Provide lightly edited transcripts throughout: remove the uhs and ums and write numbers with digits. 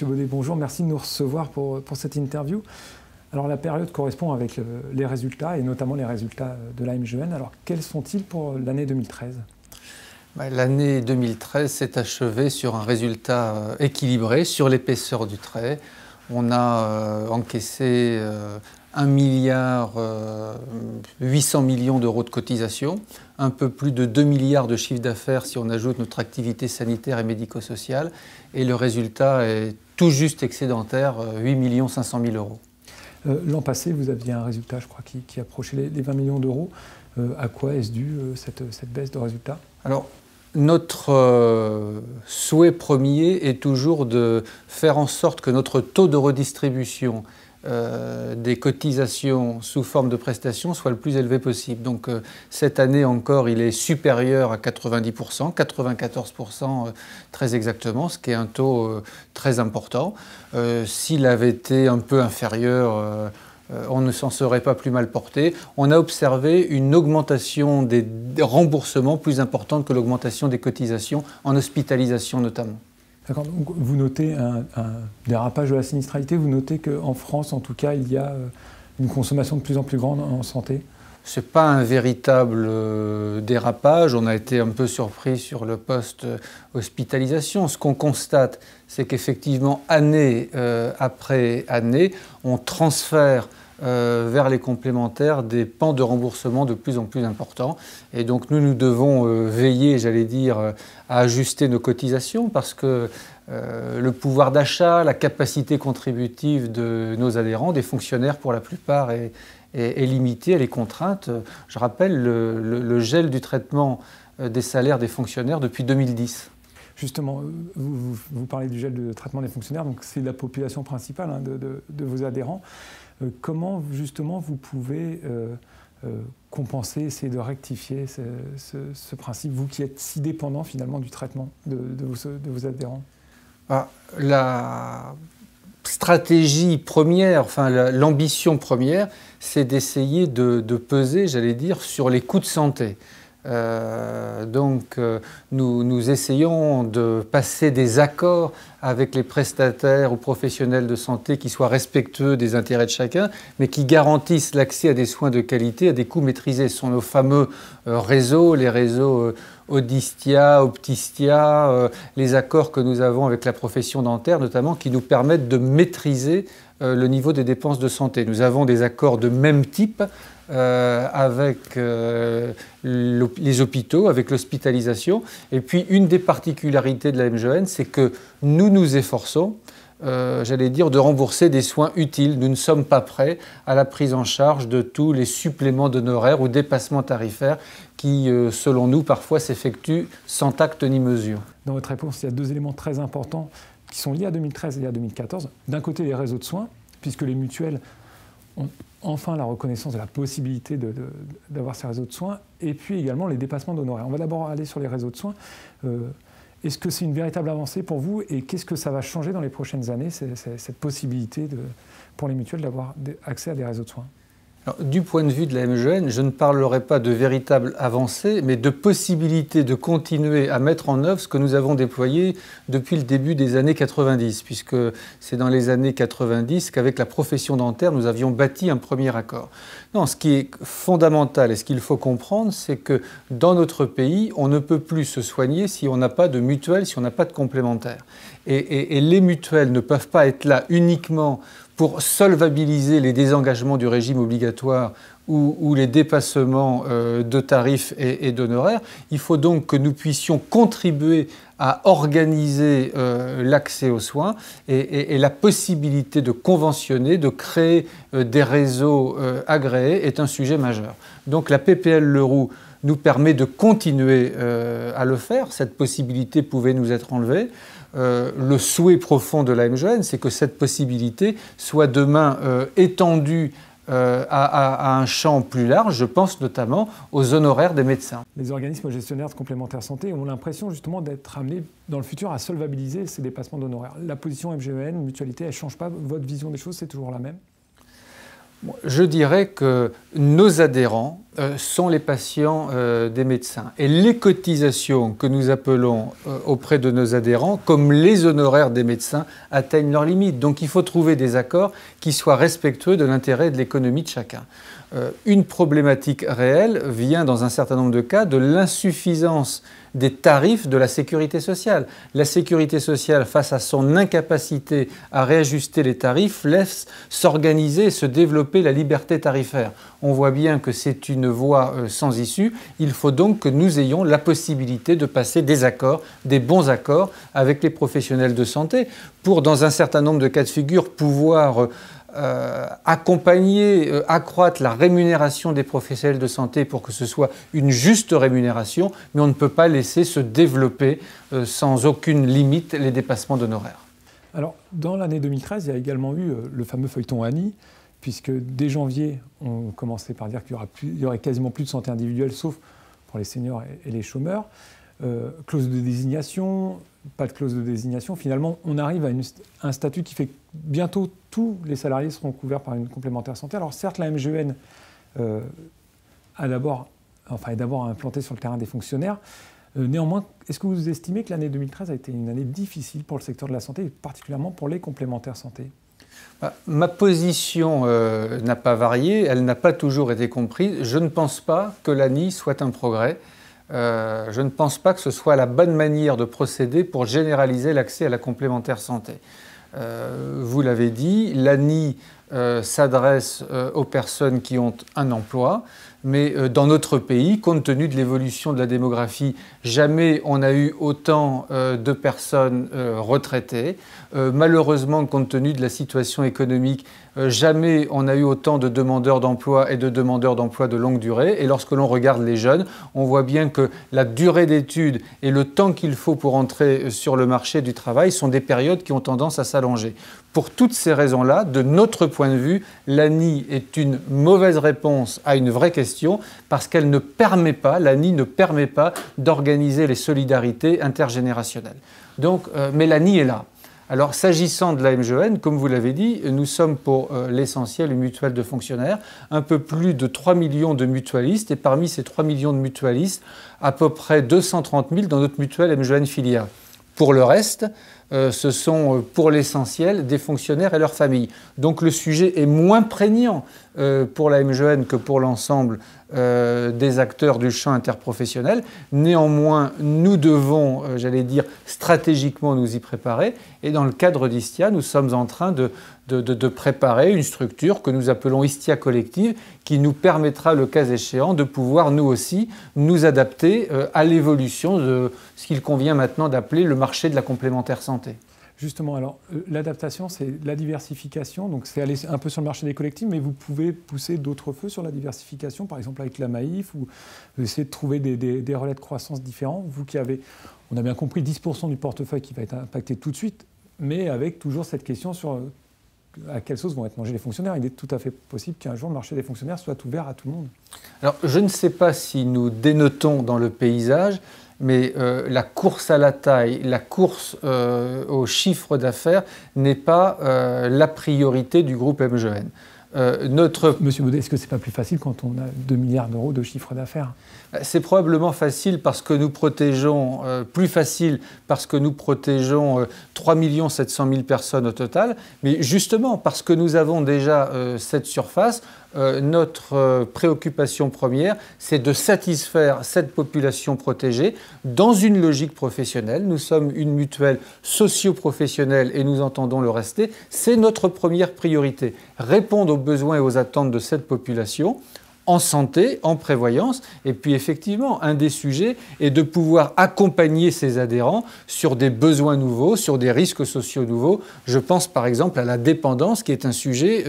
Monsieur Baudet, bonjour, merci de nous recevoir pour cette interview. Alors la période correspond avec les résultats, et notamment les résultats de la MGEN. Alors quels sont-ils pour l'année 2013 ? L'année 2013 s'est achevée sur un résultat équilibré sur l'épaisseur du trait. On a encaissé 1,8 milliard d'euros de cotisations, un peu plus de 2 milliards de chiffre d'affaires si on ajoute notre activité sanitaire et médico-sociale, et le résultat est tout juste excédentaire, 8 500 000 euros. L'an passé, vous aviez un résultat, je crois, qui approchait les 20 millions d'euros. À quoi est-ce dû cette baisse de résultat ? Alors, notre souhait premier est toujours de faire en sorte que notre taux de redistribution des cotisations sous forme de prestations soit le plus élevé possible. Donc cette année encore, il est supérieur à 90%, 94% très exactement, ce qui est un taux très important. S'il avait été un peu inférieur, on ne s'en serait pas plus mal porté. On a observé une augmentation des remboursements plus importante que l'augmentation des cotisations, en hospitalisation notamment. D'accord, donc vous notez un dérapage de la sinistralité, vous notez qu'en France, en tout cas, il y a une consommation de plus en plus grande en santé ? Ce n'est pas un véritable dérapage, on a été un peu surpris sur le poste hospitalisation. Ce qu'on constate, c'est qu'effectivement, année après année, on transfère vers les complémentaires des pans de remboursement de plus en plus importants. Et donc nous devons veiller, j'allais dire, à ajuster nos cotisations parce que le pouvoir d'achat, la capacité contributive de nos adhérents, des fonctionnaires pour la plupart, est limitée, elle est contrainte. Je rappelle le gel du traitement des salaires des fonctionnaires depuis 2010. Justement, vous parlez du gel de traitement des fonctionnaires, donc c'est la population principale de vos adhérents. Comment justement vous pouvez compenser, essayer de rectifier ce principe, vous qui êtes si dépendant finalement du traitement de vos adhérents ? La stratégie première, enfin l'ambition première, c'est d'essayer de peser, j'allais dire, sur les coûts de santé. Nous essayons de passer des accords avec les prestataires ou professionnels de santé qui soient respectueux des intérêts de chacun, mais qui garantissent l'accès à des soins de qualité à des coûts maîtrisés. Ce sont nos fameux réseaux, les réseaux Audistia, Optistia, les accords que nous avons avec la profession dentaire notamment, qui nous permettent de maîtriser le niveau des dépenses de santé. Nous avons des accords de même type avec les hôpitaux, avec l'hospitalisation. Et puis une des particularités de la MGEN, c'est que nous nous efforçons, j'allais dire, de rembourser des soins utiles. Nous ne sommes pas prêts à la prise en charge de tous les suppléments d'honoraires ou dépassements tarifaires qui, selon nous, parfois s'effectuent sans tact ni mesure. Dans votre réponse, il y a deux éléments très importants qui sont liés à 2013 et à 2014. D'un côté, les réseaux de soins, puisque les mutuelles ont enfin la reconnaissance de la possibilité d'avoir ces réseaux de soins, et puis également les dépassements d'honoraires. On va d'abord aller sur les réseaux de soins. Est-ce que c'est une véritable avancée pour vous et qu'est-ce que ça va changer dans les prochaines années, cette possibilité pour les mutuelles d'avoir accès à des réseaux de soins ? Alors, du point de vue de la MGEN, je ne parlerai pas de véritable avancée, mais de possibilité de continuer à mettre en œuvre ce que nous avons déployé depuis le début des années 90, puisque c'est dans les années 90 qu'avec la profession dentaire, nous avions bâti un premier accord. Non, ce qui est fondamental et ce qu'il faut comprendre, c'est que dans notre pays, on ne peut plus se soigner si on n'a pas de mutuelle, si on n'a pas de complémentaire. Et les mutuelles ne peuvent pas être là uniquement pour solvabiliser les désengagements du régime obligatoire ou les dépassements de tarifs et d'honoraires. Il faut donc que nous puissions contribuer à organiser l'accès aux soins et la possibilité de conventionner, de créer des réseaux agréés est un sujet majeur. Donc la PPL Leroux nous permet de continuer à le faire. Cette possibilité pouvait nous être enlevée. Le souhait profond de la MGEN, c'est que cette possibilité soit demain étendue à un champ plus large. Je pense notamment aux honoraires des médecins. Les organismes gestionnaires de complémentaires santé ont l'impression justement d'être amenés dans le futur à solvabiliser ces dépassements d'honoraires. La position MGEN, mutualité, elle ne change pas. Votre vision des choses, c'est toujours la même ? Je dirais que nos adhérents sont les patients des médecins. Et les cotisations que nous appelons auprès de nos adhérents, comme les honoraires des médecins, atteignent leurs limites. Donc il faut trouver des accords qui soient respectueux de l'intérêt et de l'économie de chacun. Une problématique réelle vient dans un certain nombre de cas de l'insuffisance des tarifs de la sécurité sociale. La sécurité sociale, face à son incapacité à réajuster les tarifs, laisse s'organiser et se développer la liberté tarifaire. On voit bien que c'est une voie sans issue. Il faut donc que nous ayons la possibilité de passer des accords, des bons accords avec les professionnels de santé pour, dans un certain nombre de cas de figure, pouvoir accompagner, accroître la rémunération des professionnels de santé pour que ce soit une juste rémunération, mais on ne peut pas laisser se développer sans aucune limite les dépassements d'honoraires. Alors, dans l'année 2013, il y a également eu le fameux feuilleton Annie, puisque dès janvier, on commençait par dire qu'il y aurait quasiment plus de santé individuelle, sauf pour les seniors et les chômeurs. Clause de désignation, pas de clause de désignation. Finalement, on arrive à un statut qui fait que bientôt tous les salariés seront couverts par une complémentaire santé. Alors certes, la MGEN est d'abord implantée sur le terrain des fonctionnaires. Néanmoins, est-ce que vous estimez que l'année 2013 a été une année difficile pour le secteur de la santé, et particulièrement pour les complémentaires santé ? Ma position n'a pas varié, elle n'a pas toujours été comprise. Je ne pense pas que l'ANI soit un progrès. Je ne pense pas que ce soit la bonne manière de procéder pour généraliser l'accès à la complémentaire santé. Vous l'avez dit, l'ANI s'adresse aux personnes qui ont un emploi, mais dans notre pays, compte tenu de l'évolution de la démographie, jamais on a eu autant de personnes retraitées. Malheureusement, compte tenu de la situation économique, jamais on a eu autant de demandeurs d'emploi et de demandeurs d'emploi de longue durée. Et lorsque l'on regarde les jeunes, on voit bien que la durée d'études et le temps qu'il faut pour entrer sur le marché du travail sont des périodes qui ont tendance à s'allonger. Pour toutes ces raisons-là, de notre point de vue, l'ANI est une mauvaise réponse à une vraie question parce qu'elle ne permet pas, l'ANI ne permet pas d'organiser les solidarités intergénérationnelles. Donc, mais l'ANI est là. Alors, s'agissant de la MGEN, comme vous l'avez dit, nous sommes pour l'essentiel une mutuelle de fonctionnaires, un peu plus de 3 millions de mutualistes, et parmi ces 3 millions de mutualistes, à peu près 230 000 dans notre mutuelle MGEN Filia. Pour le reste, ce sont pour l'essentiel des fonctionnaires et leurs familles. Donc le sujet est moins prégnant pour la MGEN que pour l'ensemble des acteurs du champ interprofessionnel. Néanmoins, nous devons, j'allais dire, stratégiquement nous y préparer. Et dans le cadre d'Istia, nous sommes en train de préparer une structure que nous appelons Istia Collective, qui nous permettra, le cas échéant, de pouvoir nous aussi nous adapter à l'évolution de ce qu'il convient maintenant d'appeler le marché de la complémentaire santé. Justement, alors l'adaptation, c'est la diversification, donc c'est aller un peu sur le marché des collectifs, mais vous pouvez pousser d'autres feux sur la diversification, par exemple avec la Maïf, ou essayer de trouver des relais de croissance différents. Vous qui avez, on a bien compris, 10% du portefeuille qui va être impacté tout de suite, mais avec toujours cette question sur à quelle sauce vont être mangés les fonctionnaires. Il est tout à fait possible qu'un jour le marché des fonctionnaires soit ouvert à tout le monde. Alors, je ne sais pas si nous dénotons dans le paysage, mais la course à la taille, la course au chiffre d'affaires n'est pas la priorité du groupe MGEN. Monsieur Baudet, est-ce que ce n'est pas plus facile quand on a 2 milliards d'euros de chiffre d'affaires ? C'est probablement facile parce que nous protégeons, plus facile parce que nous protégeons 3 700 000 personnes au total, mais justement parce que nous avons déjà cette surface, notre préoccupation première, c'est de satisfaire cette population protégée dans une logique professionnelle. Nous sommes une mutuelle socio-professionnelle et nous entendons le rester. C'est notre première priorité, répondre aux besoins et aux attentes de cette population en santé, en prévoyance. Et puis effectivement, un des sujets est de pouvoir accompagner ses adhérents sur des besoins nouveaux, sur des risques sociaux nouveaux. Je pense par exemple à la dépendance, qui est un sujet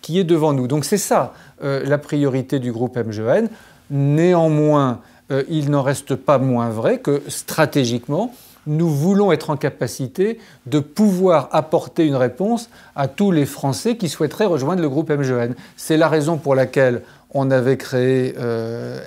qui est devant nous. Donc c'est ça la priorité du groupe MGEN. Néanmoins, il n'en reste pas moins vrai que stratégiquement, nous voulons être en capacité de pouvoir apporter une réponse à tous les Français qui souhaiteraient rejoindre le groupe MGEN. C'est la raison pour laquelle on avait créé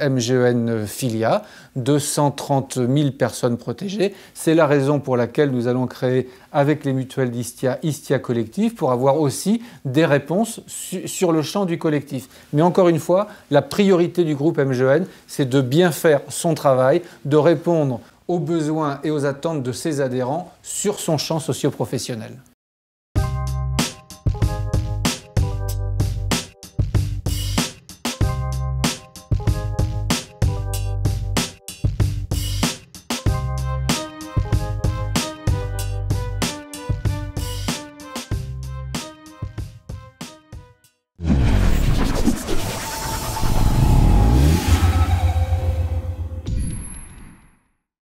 MGEN Filia, 230 000 personnes protégées. C'est la raison pour laquelle nous allons créer avec les mutuelles d'Istia, Istia Collectif, pour avoir aussi des réponses sur le champ du collectif. Mais encore une fois, la priorité du groupe MGEN, c'est de bien faire son travail, de répondre aux besoins et aux attentes de ses adhérents sur son champ socio-professionnel.